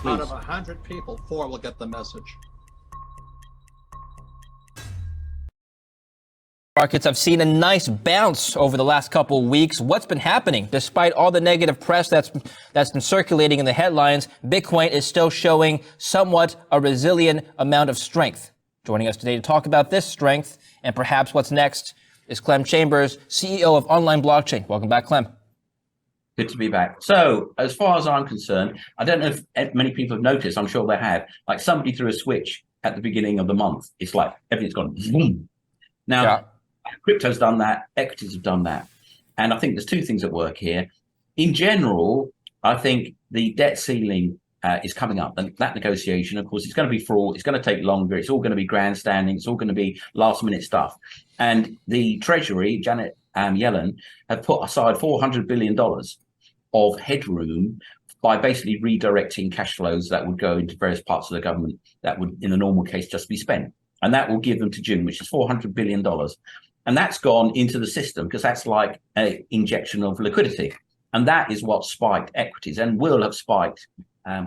Out of 100 people, 4 will get the message. Markets have seen a nice bounce over the last couple of weeks. What's been happening? Despite all the negative press that's been circulating in the headlines, Bitcoin is still showing somewhat a resilient amount of strength. Joining us today to talk about this strength and perhaps what's next is Clem Chambers, CEO of Online Blockchain. Welcome back, Clem. Good to be back. So, as far as I'm concerned, I don't know if many people have noticed, I'm sure they have, like somebody threw a switch at the beginning of the month. It's like everything's gone boom. Now, crypto's done that, equities have done that. And I think there's two things at work here. In general, I think the debt ceiling is coming up, and that negotiation, of course, it's going to be fraught, it's going to take longer, it's all going to be grandstanding, it's all going to be last minute stuff. And the Treasury, Janet Yellen, have put aside $400 billion of headroom by basically redirecting cash flows that would go into various parts of the government that would, in a normal case, just be spent. And that will give them to June, which is $400 billion. And that's gone into the system because that's like an injection of liquidity. And that is what spiked equities and will have spiked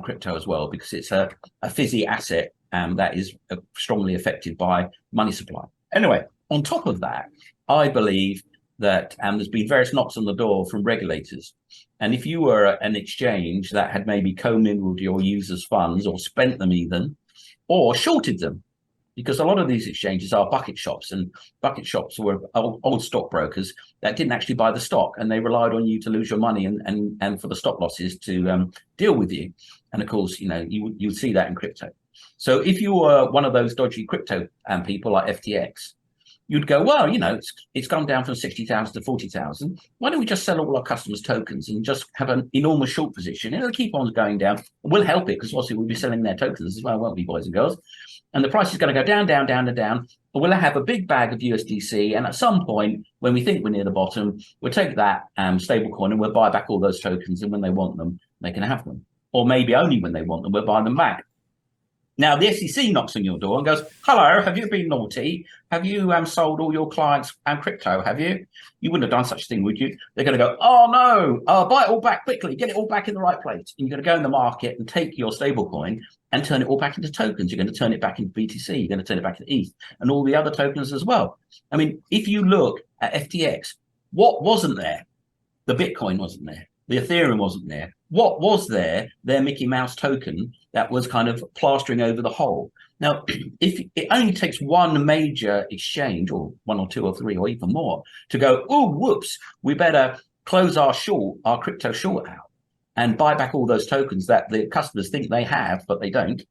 crypto as well, because it's a fizzy asset that is strongly affected by money supply. Anyway, on top of that, I believe that there's been various knocks on the door from regulators. And if you were an exchange that had maybe commingled your users' funds or spent them even, or shorted them, because a lot of these exchanges are bucket shops, and bucket shops were old stockbrokers that didn't actually buy the stock, and they relied on you to lose your money and for the stop losses to deal with you. And of course, you know, you would see that in crypto. So if you were one of those dodgy crypto people like FTX, you'd go, well, you know, it's gone down from 60,000 to 40,000. Why don't we just sell all our customers tokens and just have an enormous short position? It'll keep on going down. We'll help it because obviously we'll be selling their tokens as well, won't we, boys and girls? And the price is going to go down, down, down, and down. But we'll have a big bag of USDC. And at some point, when we think we're near the bottom, we'll take that stable coin and we'll buy back all those tokens. And when they want them, they can have them. Or maybe only when they want them, we'll buy them back. Now, the SEC knocks on your door and goes, hello, have you been naughty? Have you sold all your clients crypto, have you? You wouldn't have done such a thing, would you? They're going to go, oh, no, buy it all back quickly. Get it all back in the right place. And you're going to go in the market and take your stable coin and turn it all back into tokens. You're going to turn it back into BTC. You're going to turn it back into ETH and all the other tokens as well. I mean, if you look at FTX, what wasn't there? The Bitcoin wasn't there. The Ethereum wasn't there. What was there? Their Mickey Mouse token that was kind of plastering over the whole. Now, if it only takes one major exchange, or one or two or three or even more, to go, oh, whoops, we better close our crypto short out and buy back all those tokens that the customers think they have, but they don't,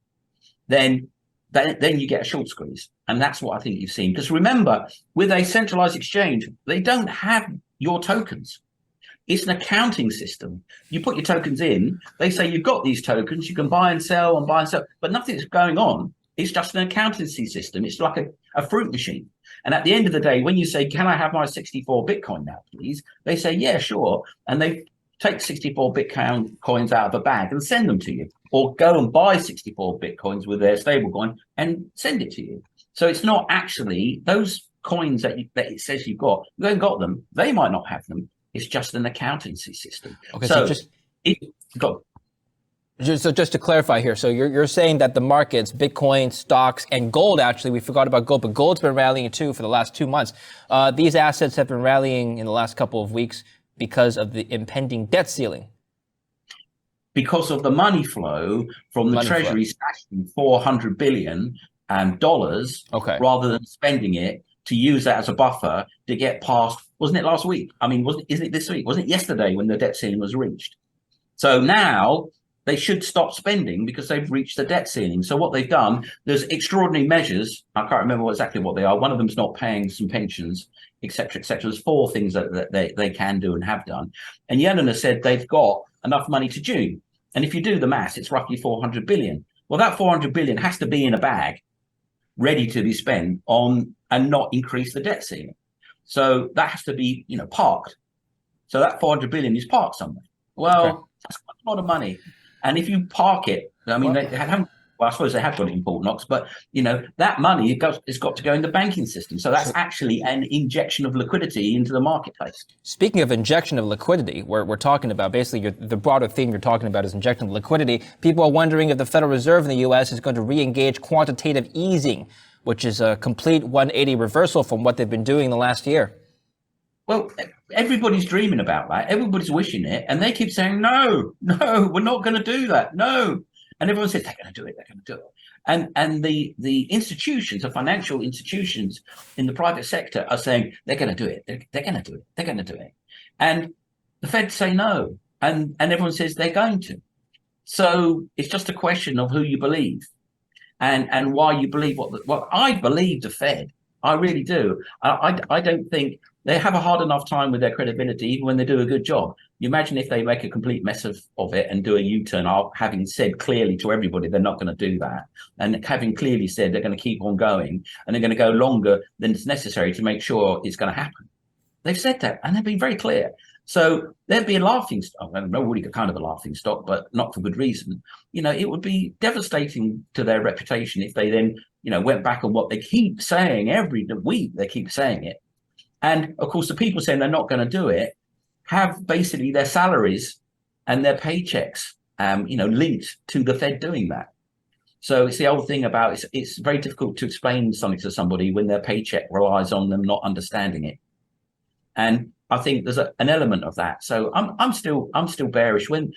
then you get a short squeeze. And that's what I think you've seen. Because remember, with a centralized exchange, they don't have your tokens. It's an accounting system. You put your tokens in, they say you've got these tokens, you can buy and sell, but nothing's going on. It's just an accountancy system. It's like a fruit machine. And at the end of the day, when you say, can I have my 64 Bitcoin now, please? They say, yeah, sure. And they take 64 Bitcoin coins out of a bag and send them to you, or go and buy 64 Bitcoins with their stablecoin and send it to you. So it's not actually those coins that it says you've got, you haven't got them. They might not have them. It's just an accountancy system. Okay, so just to clarify here, so you're saying that the markets, Bitcoin, stocks, and gold, actually, we forgot about gold, but gold's been rallying too for the last 2 months. These assets have been rallying in the last couple of weeks because of the impending debt ceiling. Because of the money flow from the Treasury stashing $400 billion rather than spending it to use that as a buffer to get past, wasn't it last week? I mean, isn't it this week? Wasn't it yesterday when the debt ceiling was reached? So now they should stop spending because they've reached the debt ceiling. So what they've done, there's extraordinary measures. I can't remember exactly what they are. One of them's not paying some pensions, et cetera, et cetera. There's 4 things that they can do and have done. And Yellen has said they've got enough money to June. And if you do the maths, it's roughly 400 billion. Well, that 400 billion has to be in a bag, ready to be spent on and not increase the debt ceiling. So that has to be, parked. So that 400 billion is parked somewhere. Well, that's quite a lot of money. And if you park it, I mean, they haven't Well, I suppose they have got it in Fort Knox, but that money it's got to go in the banking system. So that's actually an injection of liquidity into the marketplace. Speaking of injection of liquidity, we're talking about basically the broader theme you're talking about is injection of liquidity. People are wondering if the Federal Reserve in the U.S. is going to re-engage quantitative easing, which is a complete 180 reversal from what they've been doing the last year. Well, everybody's dreaming about that. Everybody's wishing it. And they keep saying, no, we're not going to do that. No. And everyone says, they're going to do it. They're going to do it. And the institutions, the financial institutions in the private sector are saying, they're going to do it. They're going to do it. They're going to do it. And the Fed say no. And everyone says they're going to. So it's just a question of who you believe and why you believe what I believe the Fed. I really do. I don't think they have a hard enough time with their credibility, even when they do a good job. You imagine if they make a complete mess of it and do a U-turn, having said clearly to everybody they're not going to do that, and having clearly said they're going to keep on going, and they're going to go longer than it's necessary to make sure it's going to happen. They've said that, and they've been very clear. So there'd be a laughing stock. I don't know, really kind of a laughing stock, but not for good reason. It would be devastating to their reputation if they then, went back on what they keep saying every week. They keep saying it. And of course, the people saying they're not going to do it have basically their salaries and their paychecks, linked to the Fed doing that. So it's the old thing about it's very difficult to explain something to somebody when their paycheck relies on them not understanding it. And I think there's an element of that. So I'm still bearish when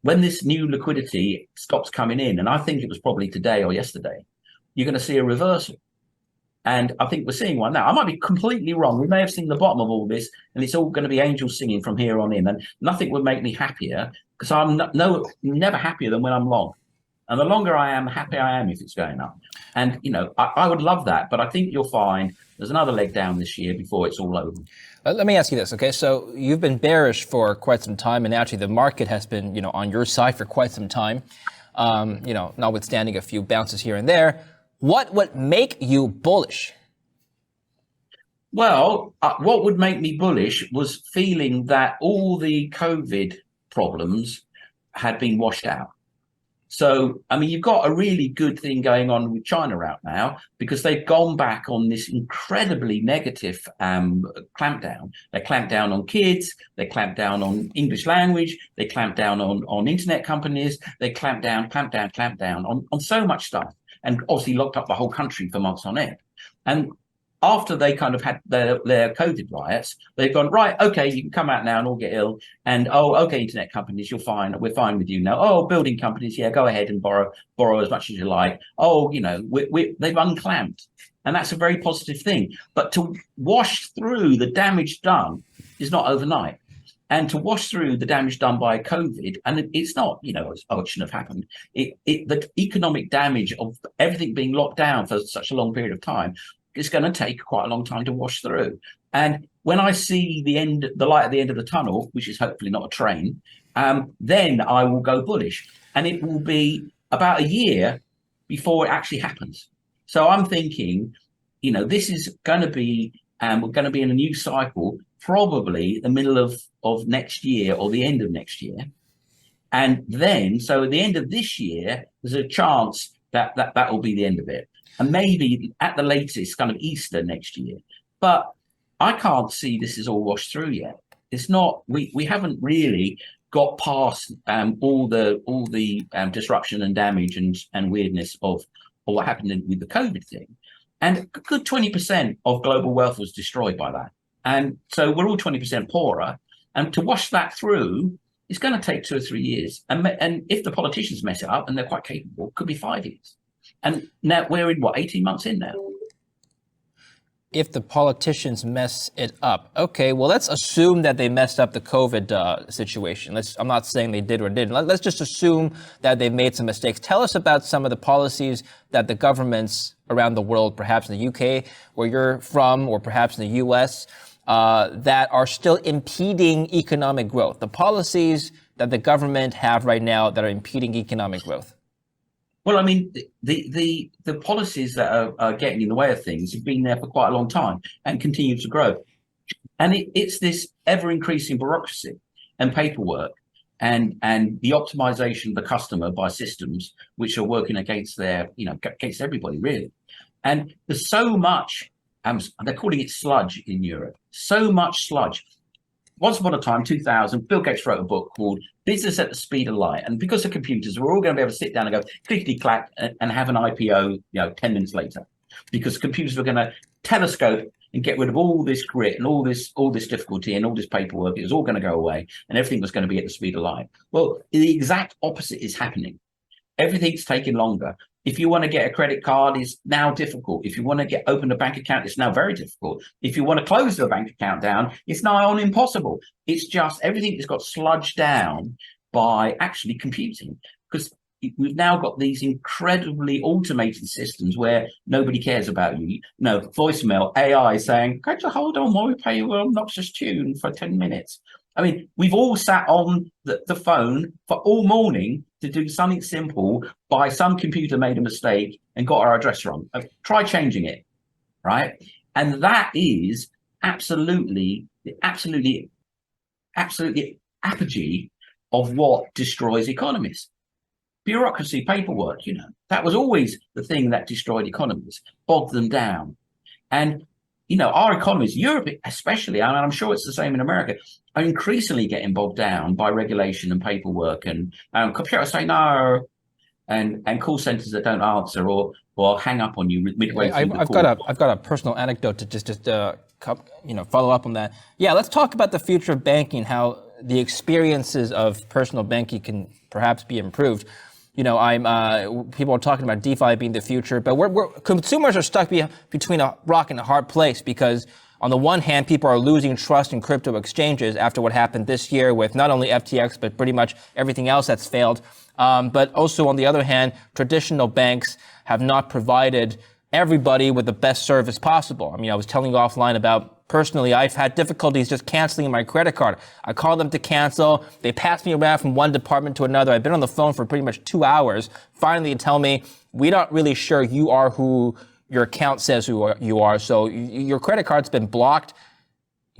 this new liquidity stops coming in, and I think it was probably today or yesterday, you're going to see a reversal. And I think we're seeing one now. I might be completely wrong. We may have seen the bottom of all this, and it's all going to be angels singing from here on in. And nothing would make me happier, because I'm never happier than when I'm long. And the longer I am, the happier I am if it's going up. And, I would love that. But I think you'll find there's another leg down this year before it's all over. Let me ask you this, okay? So you've been bearish for quite some time, and actually the market has been, on your side for quite some time, notwithstanding a few bounces here and there. What would make you bullish? Well, what would make me bullish was feeling that all the COVID problems had been washed out. So, you've got a really good thing going on with China right now, because they've gone back on this incredibly negative clampdown. They clamped down on kids, they clamped down on English language, they clamped down on internet companies, they clamped down on so much stuff, and obviously locked up the whole country for months on end. And after they kind of had their COVID riots, they've gone, right, okay, you can come out now and all get ill. And, okay, internet companies, we're fine with you now. Oh, building companies, yeah, go ahead and borrow as much as you like. Oh, they've unclamped. And that's a very positive thing. But to wash through the damage done is not overnight. And to wash through the damage done by COVID, and it's not, it shouldn't have happened. The economic damage of everything being locked down for such a long period of time, it's going to take quite a long time to wash through. And when I see the light at the end of the tunnel, which is hopefully not a train, then I will go bullish. And it will be about a year before it actually happens. So I'm thinking, this is going to be, we're going to be in a new cycle, probably the middle of next year or the end of next year. And then, so at the end of this year, there's a chance that will be the end of it. And maybe at the latest, kind of Easter next year. But I can't see this is all washed through yet. It's not. We haven't really got past all the disruption and damage and weirdness of what happened with the COVID thing. And a good 20% of global wealth was destroyed by that. And so we're all 20% poorer. And to wash that through, it's going to take 2 or 3 years. And if the politicians mess it up, and they're quite capable, it could be 5 years. And now we're in 18 months in now. If the politicians mess it up. Okay, well, let's assume that they messed up the COVID situation. I'm not saying they did or didn't. Let's just assume that they've made some mistakes. Tell us about some of the policies that the governments around the world, perhaps in the UK, where you're from, or perhaps in the US, that are still impeding economic growth. The policies that the government have right now that are impeding economic growth. Well, the policies that are getting in the way of things have been there for quite a long time and continue to grow. And it's this ever-increasing bureaucracy and paperwork and the optimization of the customer by systems which are working against their, against everybody really. And there's so much, they're calling it sludge in Europe, so much sludge. Once upon a time, 2000, Bill Gates wrote a book called Business at the Speed of Light. And because of computers, we're all going to be able to sit down and go clickety-clack and have an IPO, 10 minutes later, because computers were going to telescope and get rid of all this grit and all this difficulty and all this paperwork. It was all going to go away and everything was going to be at the speed of light. Well, the exact opposite is happening. Everything's taking longer. If you want to get a credit card, it's now difficult. If you want to open a bank account, it's now very difficult. If you want to close the bank account down, it's now on impossible. It's just everything has got sludged down by actually computing, because we've now got these incredibly automated systems where nobody cares about you. No, voicemail, AI saying, "Could you hold on while we pay you an obnoxious tune for 10 minutes?" I mean, we've all sat on the phone for all morning to do something simple by some computer made a mistake and got our address wrong. Try changing it, right? And that is absolutely apogee of what destroys economies. Bureaucracy, paperwork, that was always the thing that destroyed economies, bogged them down. And, our economies, Europe especially, and I'm sure it's the same in America, are increasingly getting bogged down by regulation and paperwork and computers say no, and call centers that don't answer or hang up on you midway through the call. I've got a personal anecdote to just follow up on that. Yeah, let's talk about the future of banking, how the experiences of personal banking can perhaps be improved. People are talking about DeFi being the future, but consumers are stuck between a rock and a hard place, because on the one hand, people are losing trust in crypto exchanges after what happened this year with not only FTX, but pretty much everything else that's failed. But also on the other hand, traditional banks have not provided everybody with the best service possible. I mean, I was telling you offline about, personally, I've had difficulties just canceling my credit card. I call them to cancel. They pass me around from one department to another. I've been on the phone for pretty much 2 hours. Finally, they tell me, "We're not really sure you are who your account says you are. So your credit card's been blocked.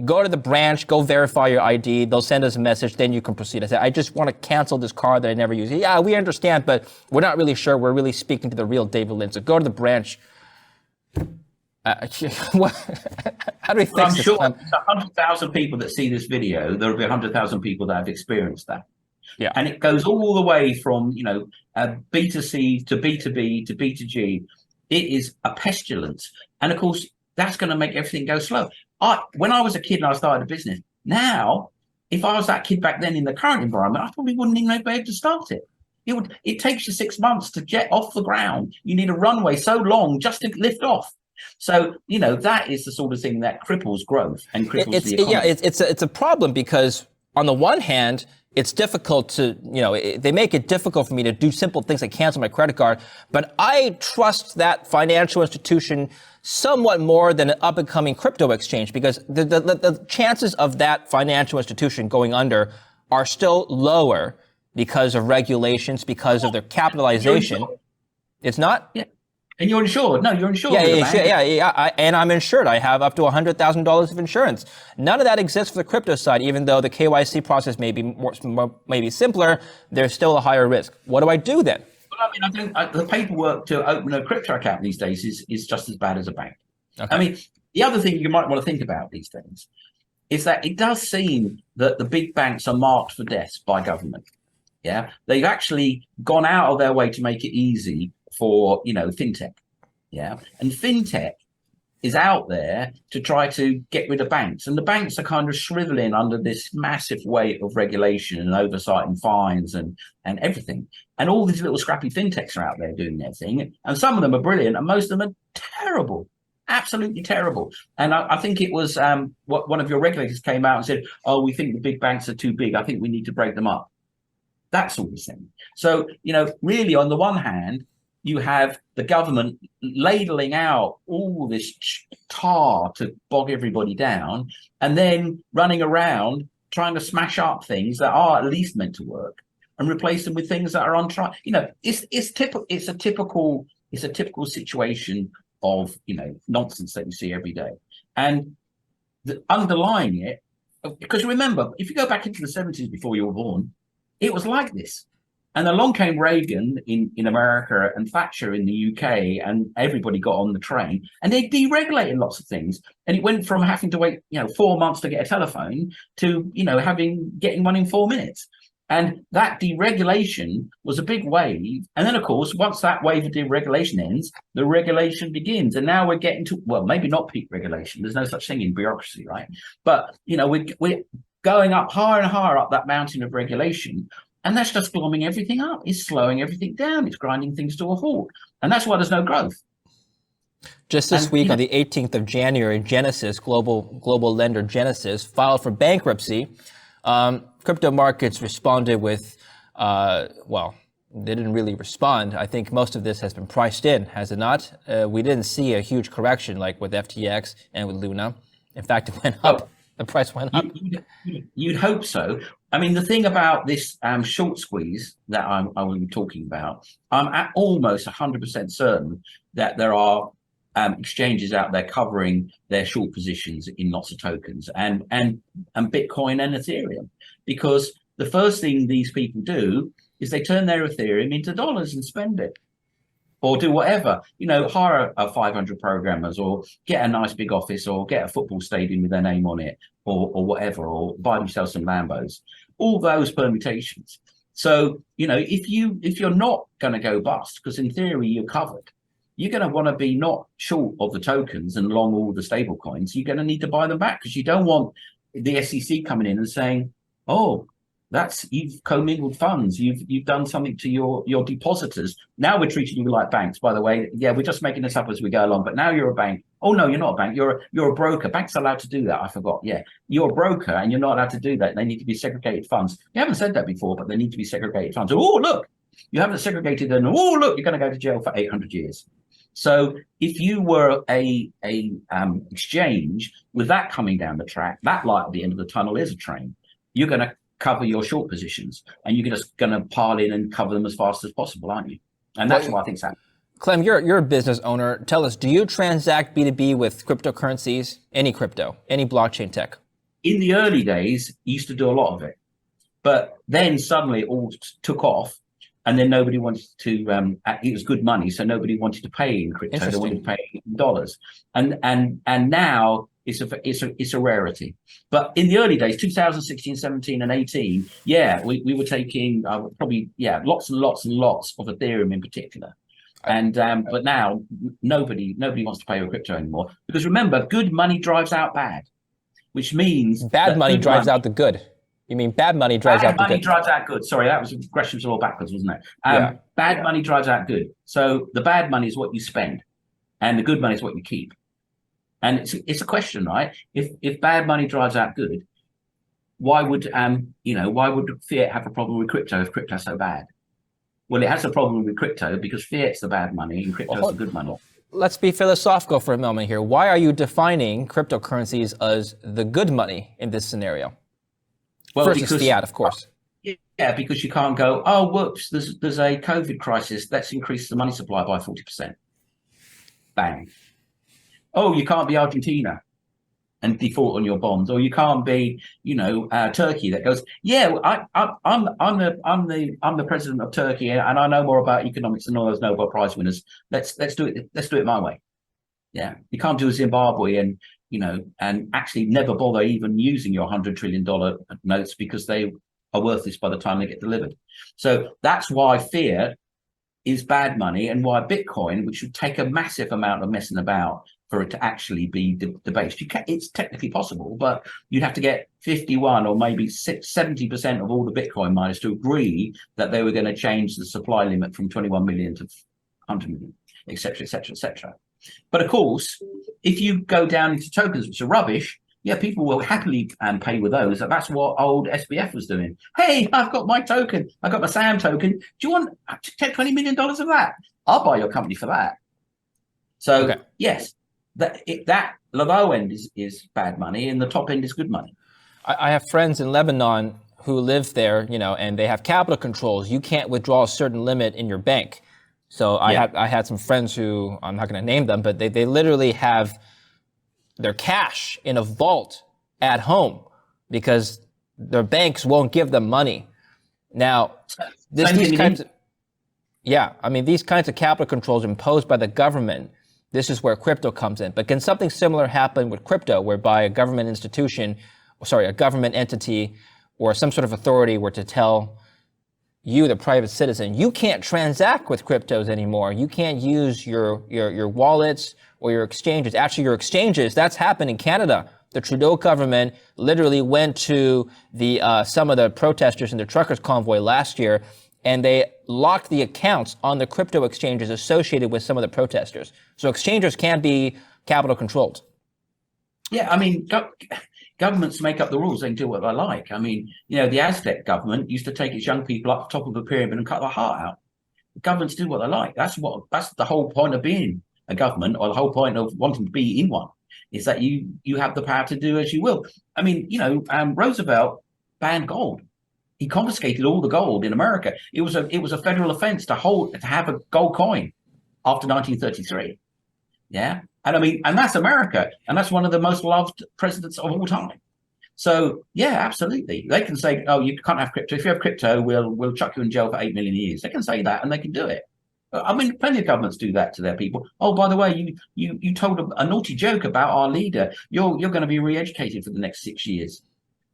Go to the branch, go verify your ID. They'll send us a message, then you can proceed." I said, "I just want to cancel this card that I never use." "Yeah, we understand, but we're not really sure. We're really speaking to the real David Lynn. So go to the branch." How do we fix this? I'm sure 100,000 people that see this video, there will be 100,000 people that have experienced that. Yeah. And it goes all the way from, B2C to B2B to B2G. It is a pestilence. And of course, that's going to make everything go slow. When I was a kid and I started a business, now, if I was that kid back then in the current environment, I probably wouldn't even be able to start it. It takes you 6 months to get off the ground. You need a runway so long just to lift off. So, that is the sort of thing that cripples growth and cripples the economy. Yeah, it's a problem, because on the one hand, it's difficult to, they make it difficult for me to do simple things like cancel my credit card, but I trust that financial institution somewhat more than an up-and-coming crypto exchange, because the chances of that financial institution going under are still lower because of regulations, because of their capitalization. It's not? Yeah. And you're insured. No, you're insured. Yeah. And I'm insured. I have up to $100,000 of insurance. None of that exists for the crypto side. Even though the KYC process may be simpler, there's still a higher risk. What do I do then? Well, I think the paperwork to open a crypto account these days is just as bad as a bank. Okay. I mean, the other thing you might want to think about these days is that it does seem that the big banks are marked for death by government. Yeah, they've actually gone out of their way to make it easy for fintech. Yeah, and fintech is out there to try to get rid of banks, and the banks are kind of shriveling under this massive weight of regulation and oversight and fines and everything. And all these little scrappy fintechs are out there doing their thing, and some of them are brilliant and most of them are terrible, absolutely terrible. And I think it was one of your regulators came out and said, "Oh, we think the big banks are too big. I think we need to break them up." That sort of thing. So really, on the one hand, you have the government ladling out all this tar to bog everybody down, and then running around trying to smash up things that are at least meant to work and replace them with things that are on trial. It's a typical situation of nonsense that you see every day. And underlying it, because remember, if you go back into the 70s before you were born, it was like this. And along came Reagan in America and Thatcher in the UK, and everybody got on the train, and they deregulated lots of things. And it went from having to wait, 4 months to get a telephone to, getting one in 4 minutes. And that deregulation was a big wave. And then, of course, once that wave of deregulation ends, the regulation begins. And now we're getting to, well, maybe not peak regulation. There's no such thing in bureaucracy, right? But, we're going up higher and higher up that mountain of regulation. And that's just glomming everything up. It's slowing everything down. It's grinding things to a halt. And that's why there's no growth. Just this week, on the 18th of January, Genesis, global lender Genesis, filed for bankruptcy. Crypto markets responded with, they didn't really respond. I think most of this has been priced in, has it not? We didn't see a huge correction like with FTX and with Luna. In fact, it went up. The price went up. You'd hope so. I mean, the thing about this short squeeze that I will be talking about, I'm at almost 100% certain that there are exchanges out there covering their short positions in lots of tokens and Bitcoin and Ethereum, because the first thing these people do is they turn their Ethereum into dollars and spend it. Or do whatever, hire a 500 programmers, or get a nice big office, or get a football stadium with their name on it, or whatever, or buy themselves some Lambos. All those permutations. So, if you're not going to go bust, because in theory you're covered, you're going to want to be not short of the tokens and long all the stable coins. You're going to need to buy them back, because you don't want the SEC coming in and saying, oh, you've commingled funds. You've done something to your depositors. Now we're treating you like banks, by the way. Yeah, we're just making this up as we go along. But now you're a bank. Oh no, you're not a bank. You're a broker. Banks are allowed to do that. I forgot. Yeah, you're a broker, and you're not allowed to do that. They need to be segregated funds. You haven't said that before, but they need to be segregated funds. Oh look, you haven't segregated them. Oh look, you're going to go to jail for 800 years. So if you were a exchange with that coming down the track, that light at the end of the tunnel is a train. You're going to cover your short positions, and you're just going to pile in and cover them as fast as possible, aren't you? And that's what I think's happening. Clem, you're a business owner. Tell us, do you transact B2B with cryptocurrencies? Any crypto, any blockchain tech? In the early days, you used to do a lot of it, but then suddenly it all took off, and then nobody wanted to. It was good money, so nobody wanted to pay in crypto. They wanted to pay in dollars, and now it's a rarity. But in the early days, 2016, 17, and 18, we were taking lots and lots and lots of Ethereum in particular. And but now nobody wants to pay with crypto anymore, because remember, good money drives out bad, which means bad money drives out the good. You mean bad money drives out the good? Bad money drives out good. Sorry, that was questions all backwards, wasn't it? Bad money drives out good. So the bad money is what you spend, and the good money is what you keep. And it's a question, right? If bad money drives out good, why would fiat have a problem with crypto if crypto's so bad? Well, it has a problem with crypto because fiat's the bad money and crypto's the good money. Let's be philosophical for a moment here. Why are you defining cryptocurrencies as the good money in this scenario? Well, versus fiat, of course. Yeah, because you can't go, oh, whoops, there's a COVID crisis. Let's increase the money supply by 40%. Bang. Oh, you can't be Argentina and default on your bonds, or you can't be, Turkey that goes, I'm the president of Turkey, and I know more about economics than all those Nobel Prize winners. Let's do it my way. Yeah, you can't do Zimbabwe and actually never bother even using your $100 trillion notes, because they are worthless by the time they get delivered. So that's why fiat is bad money, and why Bitcoin, which would take a massive amount of messing about for it to actually be debased. It's technically possible, but you'd have to get 51 or maybe 70% of all the Bitcoin miners to agree that they were going to change the supply limit from 21 million to 100 million, et cetera, et cetera, et cetera. But of course, if you go down into tokens, which are rubbish, people will happily pay with those. That's what old SBF was doing. Hey, I've got my token. I've got my SAM token. Do you want $20 million of that? I'll buy your company for that. So yes, that low end is bad money, and the top end is good money. I have friends in Lebanon who live there, and they have capital controls. You can't withdraw a certain limit in your bank. So I had some friends who, I'm not going to name them, but they literally have their cash in a vault at home because their banks won't give them money. Now, these kinds of, these kinds of capital controls imposed by the government, this is where crypto comes in. But can something similar happen with crypto, whereby a government a government entity or some sort of authority were to tell you, the private citizen, you can't transact with cryptos anymore. You can't use your wallets or your exchanges. Actually, your exchanges, that's happened in Canada. The Trudeau government literally went to some of the protesters in the truckers convoy last year, and they locked the accounts on the crypto exchanges associated with some of the protesters. So exchanges can be capital controlled. Yeah, I mean, governments make up the rules. They can do what they like. I mean, the Aztec government used to take its young people up the top of a pyramid and cut their heart out. Governments do what they like. That's the whole point of being a government, or the whole point of wanting to be in one, is that you have the power to do as you will. I mean, Roosevelt banned gold. He confiscated all the gold in America. It was a federal offense to have a gold coin after 1933. Yeah. And that's America. And that's one of the most loved presidents of all time. So yeah, absolutely. They can say, oh, you can't have crypto. If you have crypto, we'll chuck you in jail for 8 million years. They can say that, and they can do it. I mean, plenty of governments do that to their people. Oh, by the way, you told a naughty joke about our leader. You're going to be re-educated for the next 6 years.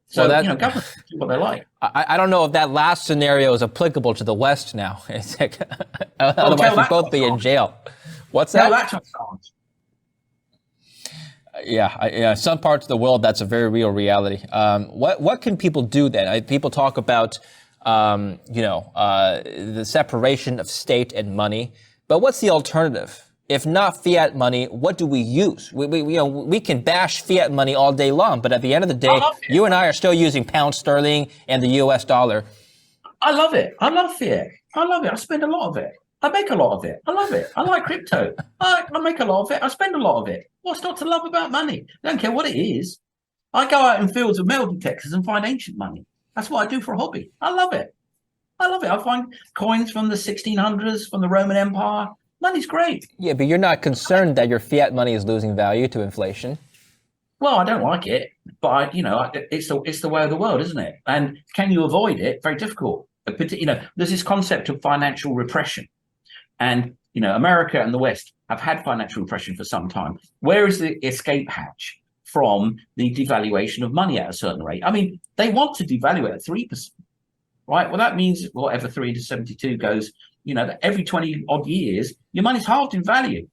So, governments do what they like. I don't know if that last scenario is applicable to the West now. It's like, otherwise we'd both be in jail. What's that? No, that's not songs. Yeah, some parts of the world, that's a very real reality. What can people do then? People talk about, the separation of state and money, but what's the alternative? If not fiat money, what do we use? We can bash fiat money all day long, but at the end of the day, you and I are still using pound sterling and the US dollar. I love it. I love fiat. I love it. I spend a lot of it. I make a lot of it. I love it. I like crypto. I make a lot of it. I spend a lot of it. What's not to love about money? I don't care what it is. I go out in fields of metal detectors and find ancient money. That's what I do for a hobby. I love it. I find coins from the 1600s, from the Roman Empire. Money's great. Yeah, but you're not concerned that your fiat money is losing value to inflation. Well, I don't like it, but it's the way of the world, isn't it? And can you avoid it? Very difficult. There's this concept of financial repression. And, America and the West have had financial repression for some time. Where is the escape hatch from the devaluation of money at a certain rate? I mean, they want to devalue it at 3%, right? Well, that means whatever 3 into 72 goes, that every 20 odd years, your money's halved in value.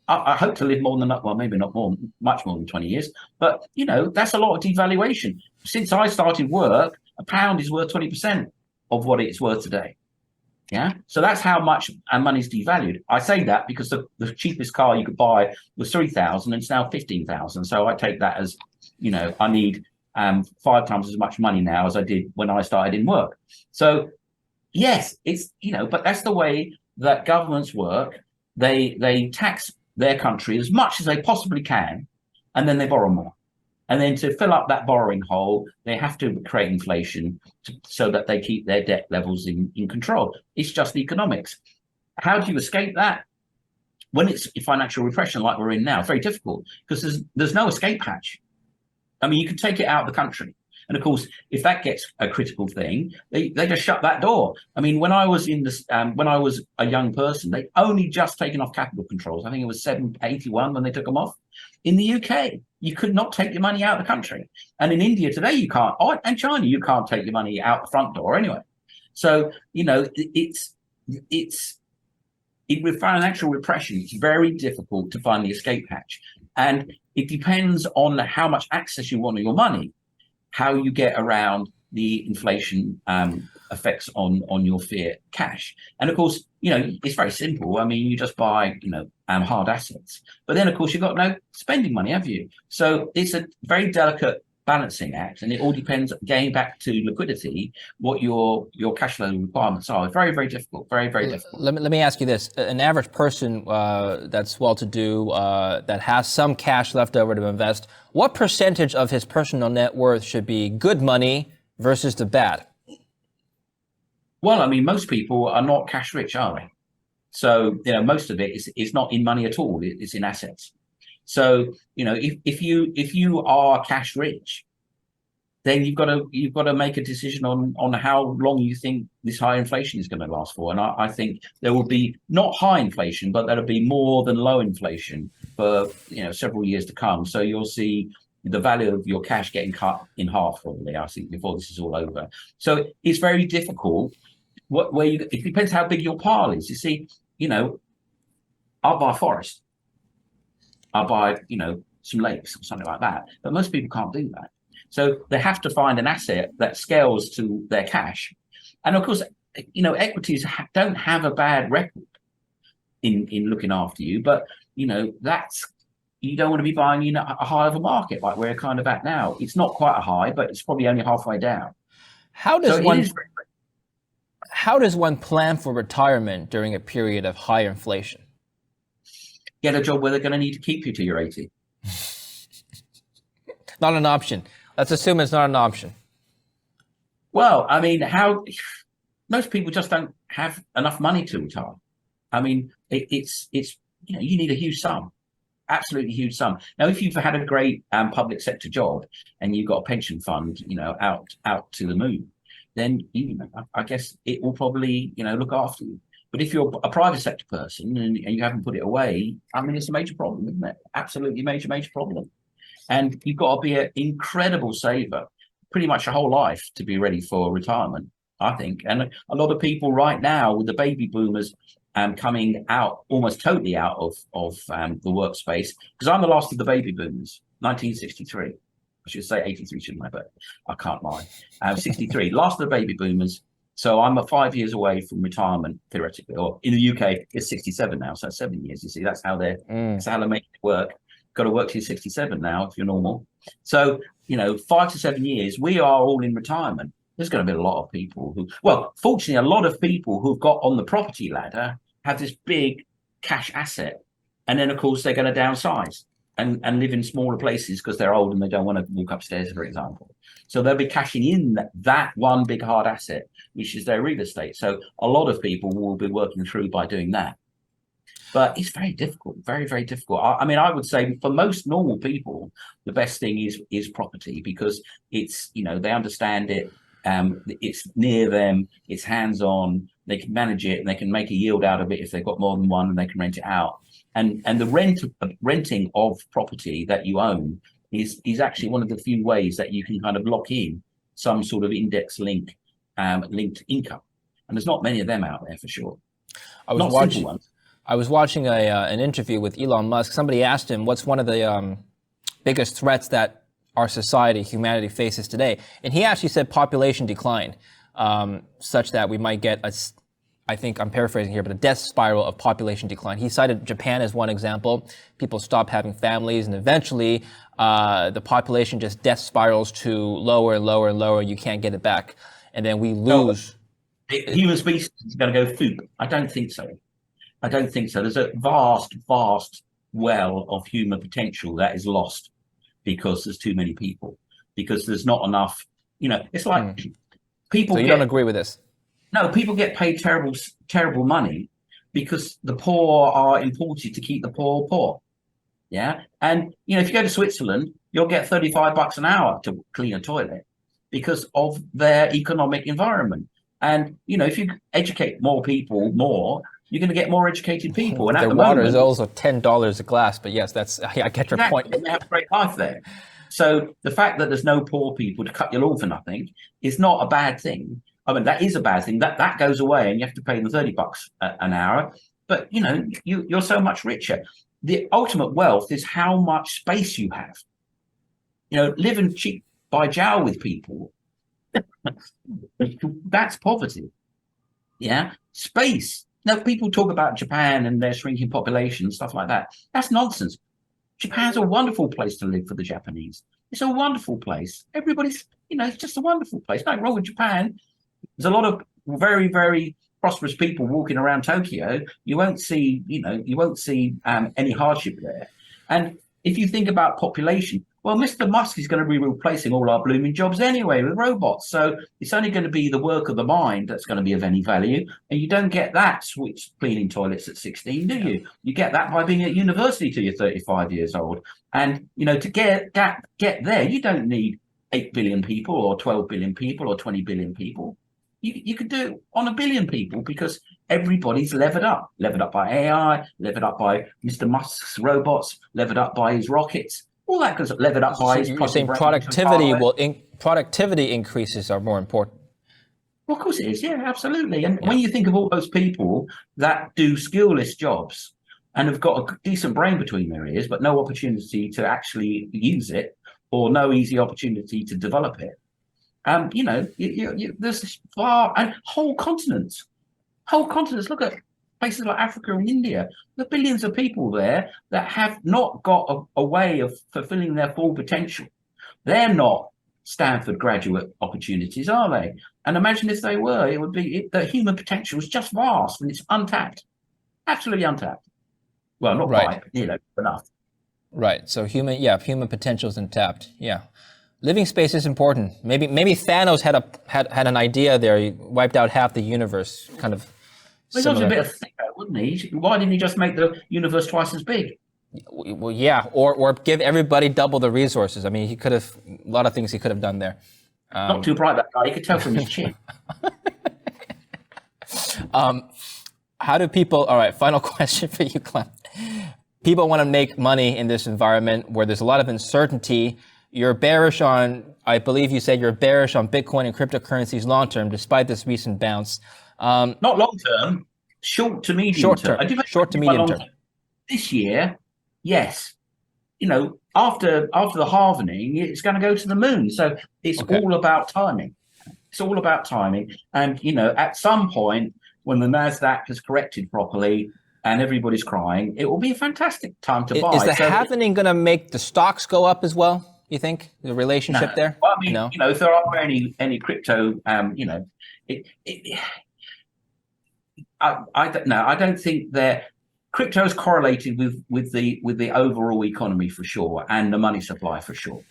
I hope to live more than that. Well, maybe not much more than 20 years. But, that's a lot of devaluation. Since I started work, a pound is worth 20% of what it's worth today. Yeah. So that's how much our money's devalued. I say that because the cheapest car you could buy was 3,000 and it's now 15,000. So I take that as, I need 5 times as much money now as I did when I started in work. So yes, it's, but that's the way that governments work. They tax their country as much as they possibly can, and then they borrow more. And then to fill up that borrowing hole, they have to create inflation so that they keep their debt levels in control. It's just economics. How do you escape that? When it's financial repression like we're in now, it's very difficult because there's no escape hatch. I mean, you can take it out of the country. And of course, if that gets a critical thing, they just shut that door. I mean, when I was when I was a young person, they only just taken off capital controls. I think it was 781 when they took them off. In the UK, you could not take your money out of the country. And in India today, you can't. Oh, and China, you can't take your money out the front door anyway. So, with financial repression, it's very difficult to find the escape hatch. And it depends on how much access you want to your money, how you get around the inflation effects on your fiat cash. And of course, it's very simple. I mean, you just buy, hard assets. But then, of course, you've got no spending money, have you? So it's a very delicate balancing act, and it all depends, getting back to liquidity, what your cash flow requirements are. It's very, very difficult, very, very difficult. Let me ask you this. An average person that's well-to-do, that has some cash left over to invest, what percentage of his personal net worth should be good money versus the bad? Well, I mean, most people are not cash rich, are they? So, most of it is not in money at all. It's in assets. So, if you are cash rich, then you've got to make a decision on how long you think this high inflation is going to last for. And I think there will be not high inflation, but there'll be more than low inflation for several years to come. So you'll see the value of your cash getting cut in half, probably, I think, before this is all over. So it's very difficult. It depends how big your pile is. You see, I'll buy a forest. I'll buy, some lakes or something like that. But most people can't do that. So they have to find an asset that scales to their cash. And of course, equities don't have a bad record in looking after you, but that's, you don't want to be buying in a high of a market like we're kind of at now. It's not quite a high, but it's probably only halfway down. How does one plan for retirement during a period of high inflation? Get a job where they're going to need to keep you till you're 80. Not an option. Let's assume it's not an option. Well, I mean, most people just don't have enough money to retire. I mean, it's you need a huge sum, absolutely huge sum. Now, if you've had a great public sector job and you've got a pension fund, out to the moon, then I guess it will probably look after you. But if you're a private sector person and you haven't put it away, I mean, it's a major problem, isn't it? Absolutely major problem. And you've got to be an incredible saver, pretty much your whole life, to be ready for retirement, I think. And a lot of people right now, with the baby boomers coming out, almost totally out of the workspace, because I'm the last of the baby boomers, 1963. I should say 83, shouldn't I? But I can't lie. 63, last of the baby boomers. So I'm 5 years away from retirement, theoretically. Or in the UK, it's 67 now, so 7 years. You see, that's how they make it work. Got to work till 67 now if you're normal. So 5 to 7 years, we are all in retirement. There's going to be a lot of people fortunately, a lot of people who've got on the property ladder have this big cash asset, and then of course they're going to downsize and live in smaller places because they're old and they don't want to walk upstairs, for example. So they'll be cashing in that one big hard asset, which is their real estate. So a lot of people will be working through by doing that. But it's very difficult, very, very difficult. I mean, I would say for most normal people, the best thing is property, because it's, they understand it. It's near them, it's hands-on, they can manage it, and they can make a yield out of it if they've got more than one, and they can rent it out. And the renting of property that you own is actually one of the few ways that you can kind of lock in some sort of index linked income. And there's not many of them out there, for sure. I was watching an interview with Elon Musk. Somebody asked him what's one of the biggest threats that our society, humanity, faces today. And he actually said population decline, such that we might get I think I'm paraphrasing here, but a death spiral of population decline. He cited Japan as one example. People stop having families, and eventually the population just death spirals to lower and lower and lower. You can't get it back. And then we lose. Human species is going to go food. I don't think so. There's a vast well of human potential that is lost because there's too many people, because there's not enough, it's like people. So you don't agree with this? No, people get paid terrible money because the poor are imported to keep the poor. Yeah. And, if you go to Switzerland, you'll get $35 an hour to clean a toilet because of their economic environment. And, if you educate more people more, you're going to get more educated people. And their water is also $10 a glass. But yes, I get your point. They have a great life there. So the fact that there's no poor people to cut your lawn for nothing is not a bad thing. I mean, that is a bad thing. That goes away, and you have to pay them $30 an hour. But you're so much richer. The ultimate wealth is how much space you have. Living cheap by jowl with people. That's poverty. Yeah, space. Now, people talk about Japan and their shrinking population and stuff like that. That's nonsense. Japan's a wonderful place to live for the Japanese. It's a wonderful place. Everybody's, it's just a wonderful place. Nothing wrong with Japan. There's a lot of very, very prosperous people walking around Tokyo. You won't see any hardship there. And if you think about population, well, Mr. Musk is going to be replacing all our blooming jobs anyway with robots. So it's only going to be the work of the mind that's going to be of any value. And you don't get that switch cleaning toilets at 16, do you? You get that by being at university till you're 35 years old. And, to get there, you don't need 8 billion people or 12 billion people or 20 billion people. You could do it on 1 billion people because everybody's levered up by AI, levered up by Mr. Musk's robots, levered up by his rockets, all that goes levered up by his. You're saying productivity increases are more important. Well, of course it is. Yeah, absolutely. And when you think of all those people that do skillless jobs and have got a decent brain between their ears, but no opportunity to actually use it or no easy opportunity to develop it, there's this far and whole continents. Look at places like Africa and India. There are billions of people there that have not got a way of fulfilling their full potential. They're not Stanford graduate opportunities, are they? And imagine if they were, it would be the human potential is just vast and it's untapped, absolutely untapped. Well, not quite, but enough. Right. So human potential is untapped. Yeah. Living space is important. Maybe Thanos had an idea there. He wiped out half the universe, kind of. Well, he was a bit of thicker, wouldn't he? Why didn't he just make the universe twice as big? Well, yeah, or give everybody double the resources. I mean, he could have a lot of things he could have done there. Not too bright, that guy. You could tell from his chin. How do people? All right, final question for you, Clem. People want to make money in this environment where there's a lot of uncertainty. You're bearish on, I believe you said you're bearish on Bitcoin and cryptocurrencies long term, despite this recent bounce. Not long term, short to medium term. Short to medium term. This year, yes. After the halvening, it's going to go to the moon. So it's all about timing. It's all about timing. And, at some point, when the NASDAQ has corrected properly and everybody's crying, it will be a fantastic time to buy. Is the halvening going to make the stocks go up as well? You think the relationship there? Well, I mean, if there are any crypto, I don't think that crypto is correlated with the overall economy for sure and the money supply for sure.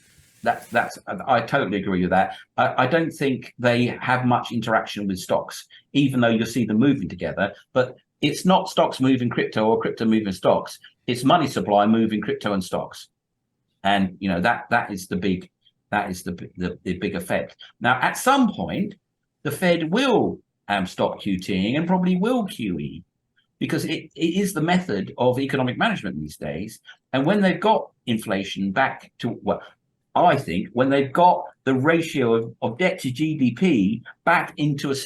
I totally agree with that. I don't think they have much interaction with stocks, even though you'll see them moving together. But it's not stocks moving crypto or crypto moving stocks. It's money supply moving crypto and stocks. And that is the big effect. Now, at some point, the Fed will stop QTing and probably will QE, because it is the method of economic management these days. And when they've got inflation back to I think when they've got the ratio of debt to GDP back into a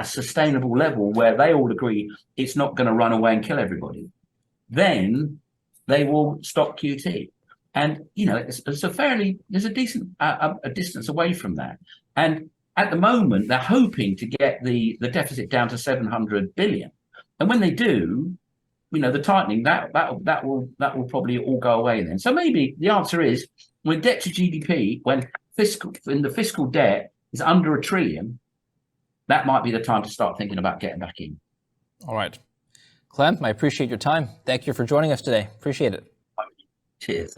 sustainable level where they all agree it's not going to run away and kill everybody, then they will stop QT. And there's a decent a distance away from that. And at the moment, they're hoping to get the deficit down to 700 billion. And when they do, the tightening that will probably all go away then. So maybe the answer is when debt to GDP, when the fiscal debt is under $1 trillion, that might be the time to start thinking about getting back in. All right, Clem, I appreciate your time. Thank you for joining us today. Appreciate it. Cheers.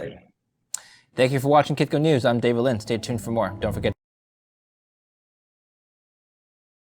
Thank you for watching Kitco News. I'm David Lynn. Stay tuned for more. Don't forget